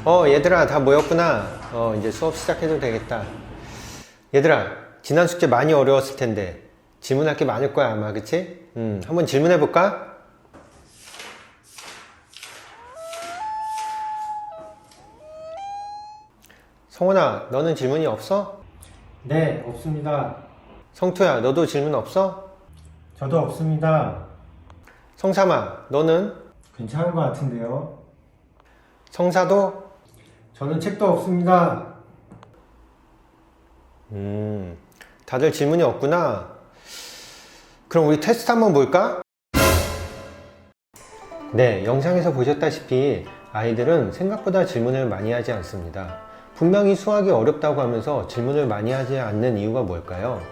얘들아, 다 모였구나. 이제 수업 시작해도 되겠다. 얘들아, 지난 숙제 많이 어려웠을 텐데 질문할 게 많을 거야 아마. 그치? 한번 질문해 볼까? 성훈아, 너는 질문이 없어? 네, 없습니다. 성투야, 너도 질문 없어? 저도 없습니다. 성삼아, 너는? 괜찮은 것 같은데요. 성사도? 저는 책도 없습니다. 다들 질문이 없구나. 그럼 우리 테스트 한번 볼까? 네, 영상에서 보셨다시피 아이들은 생각보다 질문을 많이 하지 않습니다. 분명히 수학이 어렵다고 하면서 질문을 많이 하지 않는 이유가 뭘까요?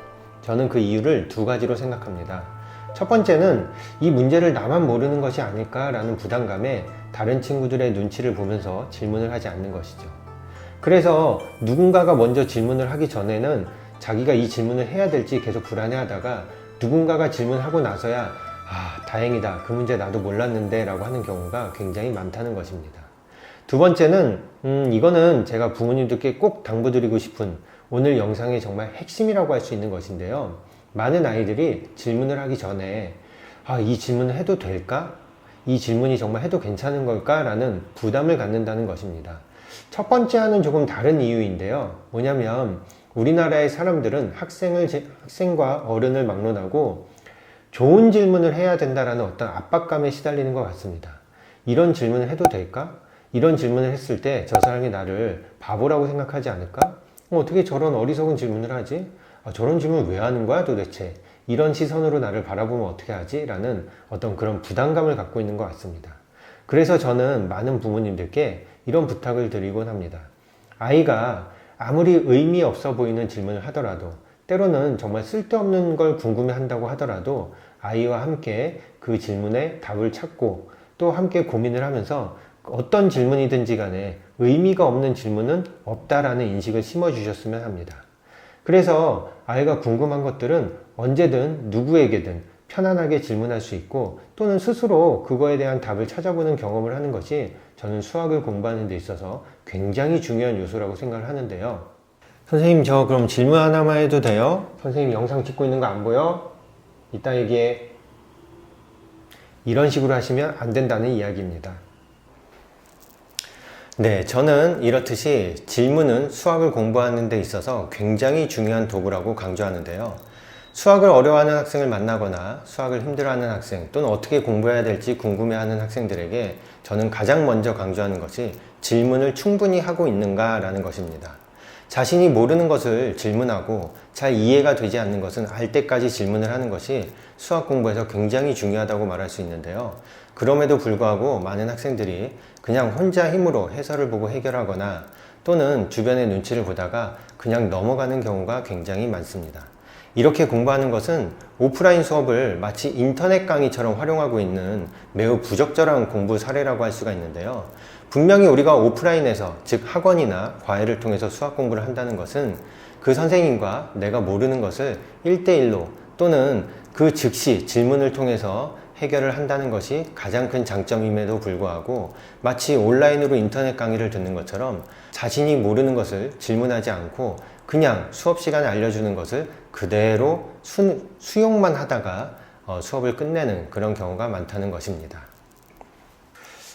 저는 그 이유를 두 가지로 생각합니다. 첫 번째는 이 문제를 나만 모르는 것이 아닐까라는 부담감에 다른 친구들의 눈치를 보면서 질문을 하지 않는 것이죠. 그래서 누군가가 먼저 질문을 하기 전에는 자기가 이 질문을 해야 될지 계속 불안해하다가 누군가가 질문하고 나서야 다행이다, 그 문제 나도 몰랐는데 라고 하는 경우가 굉장히 많다는 것입니다. 두 번째는 이거는 제가 부모님들께 꼭 당부드리고 싶은 오늘 영상의 정말 핵심이라고 할 수 있는 것인데요. 많은 아이들이 질문을 하기 전에 이 질문을 해도 될까? 이 질문이 정말 해도 괜찮은 걸까? 라는 부담을 갖는다는 것입니다. 첫 번째와는 조금 다른 이유인데요. 뭐냐면 우리나라의 사람들은 학생과 어른을 막론하고 좋은 질문을 해야 된다라는 어떤 압박감에 시달리는 것 같습니다. 이런 질문을 해도 될까? 이런 질문을 했을 때 저 사람이 나를 바보라고 생각하지 않을까? 어떻게 저런 어리석은 질문을 하지? 저런 질문을 왜 하는 거야 도대체? 이런 시선으로 나를 바라보면 어떻게 하지? 라는 어떤 그런 부담감을 갖고 있는 것 같습니다. 그래서 저는 많은 부모님들께 이런 부탁을 드리곤 합니다. 아이가 아무리 의미 없어 보이는 질문을 하더라도, 때로는 정말 쓸데없는 걸 궁금해 한다고 하더라도 아이와 함께 그 질문에 답을 찾고 또 함께 고민을 하면서 어떤 질문이든지 간에 의미가 없는 질문은 없다라는 인식을 심어주셨으면 합니다. 그래서 아이가 궁금한 것들은 언제든 누구에게든 편안하게 질문할 수 있고 또는 스스로 그거에 대한 답을 찾아보는 경험을 하는 것이 저는 수학을 공부하는 데 있어서 굉장히 중요한 요소라고 생각을 하는데요. 선생님, 저 그럼 질문 하나만 해도 돼요? 선생님 영상 찍고 있는 거 안 보여? 이따 얘기해. 이런 식으로 하시면 안 된다는 이야기입니다. 네, 저는 이렇듯이 질문은 수학을 공부하는 데 있어서 굉장히 중요한 도구라고 강조하는데요. 수학을 어려워하는 학생을 만나거나 수학을 힘들어하는 학생 또는 어떻게 공부해야 될지 궁금해하는 학생들에게 저는 가장 먼저 강조하는 것이 질문을 충분히 하고 있는가 라는 것입니다. 자신이 모르는 것을 질문하고 잘 이해가 되지 않는 것은 알 때까지 질문을 하는 것이 수학 공부에서 굉장히 중요하다고 말할 수 있는데요. 그럼에도 불구하고 많은 학생들이 그냥 혼자 힘으로 해설을 보고 해결하거나 또는 주변의 눈치를 보다가 그냥 넘어가는 경우가 굉장히 많습니다. 이렇게 공부하는 것은 오프라인 수업을 마치 인터넷 강의처럼 활용하고 있는 매우 부적절한 공부 사례라고 할 수가 있는데요. 분명히 우리가 오프라인에서, 즉 학원이나 과외를 통해서 수학 공부를 한다는 것은 그 선생님과 내가 모르는 것을 1대1로 또는 그 즉시 질문을 통해서 해결을 한다는 것이 가장 큰 장점임에도 불구하고 마치 온라인으로 인터넷 강의를 듣는 것처럼 자신이 모르는 것을 질문하지 않고 그냥 수업 시간에 알려주는 것을 그대로 수용만 하다가 수업을 끝내는 그런 경우가 많다는 것입니다.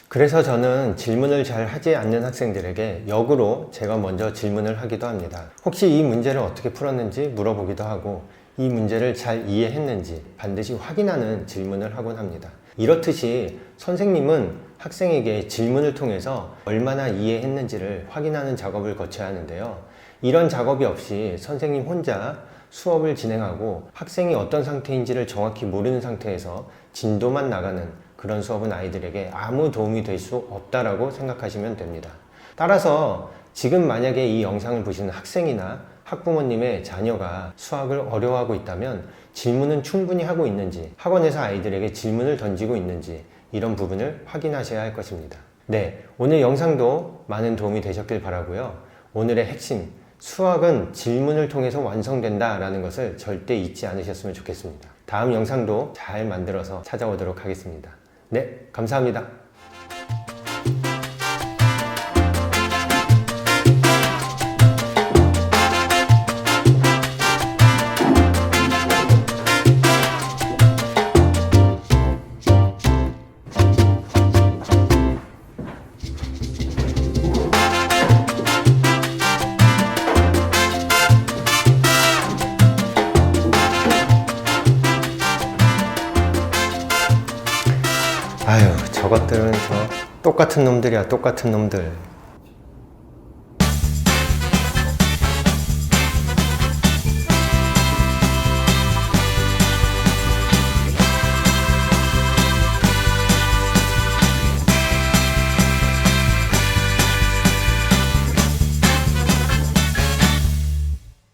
그래서 저는 질문을 잘 하지 않는 학생들에게 역으로 제가 먼저 질문을 하기도 합니다. 혹시 이 문제를 어떻게 풀었는지 물어보기도 하고 이 문제를 잘 이해했는지 반드시 확인하는 질문을 하곤 합니다. 이렇듯이 선생님은 학생에게 질문을 통해서 얼마나 이해했는지를 확인하는 작업을 거쳐야 하는데요. 이런 작업이 없이 선생님 혼자 수업을 진행하고 학생이 어떤 상태인지를 정확히 모르는 상태에서 진도만 나가는 그런 수업은 아이들에게 아무 도움이 될 수 없다라고 생각하시면 됩니다. 따라서 지금 만약에 이 영상을 보시는 학생이나 학부모님의 자녀가 수학을 어려워하고 있다면 질문은 충분히 하고 있는지, 학원에서 아이들에게 질문을 던지고 있는지 이런 부분을 확인하셔야 할 것입니다. 네, 오늘 영상도 많은 도움이 되셨길 바라고요. 오늘의 핵심, 수학은 질문을 통해서 완성된다 라는 것을 절대 잊지 않으셨으면 좋겠습니다. 다음 영상도 잘 만들어서 찾아오도록 하겠습니다. 네, 감사합니다. 아유, 저것들은 똑같은 놈들이야, 똑같은 놈들.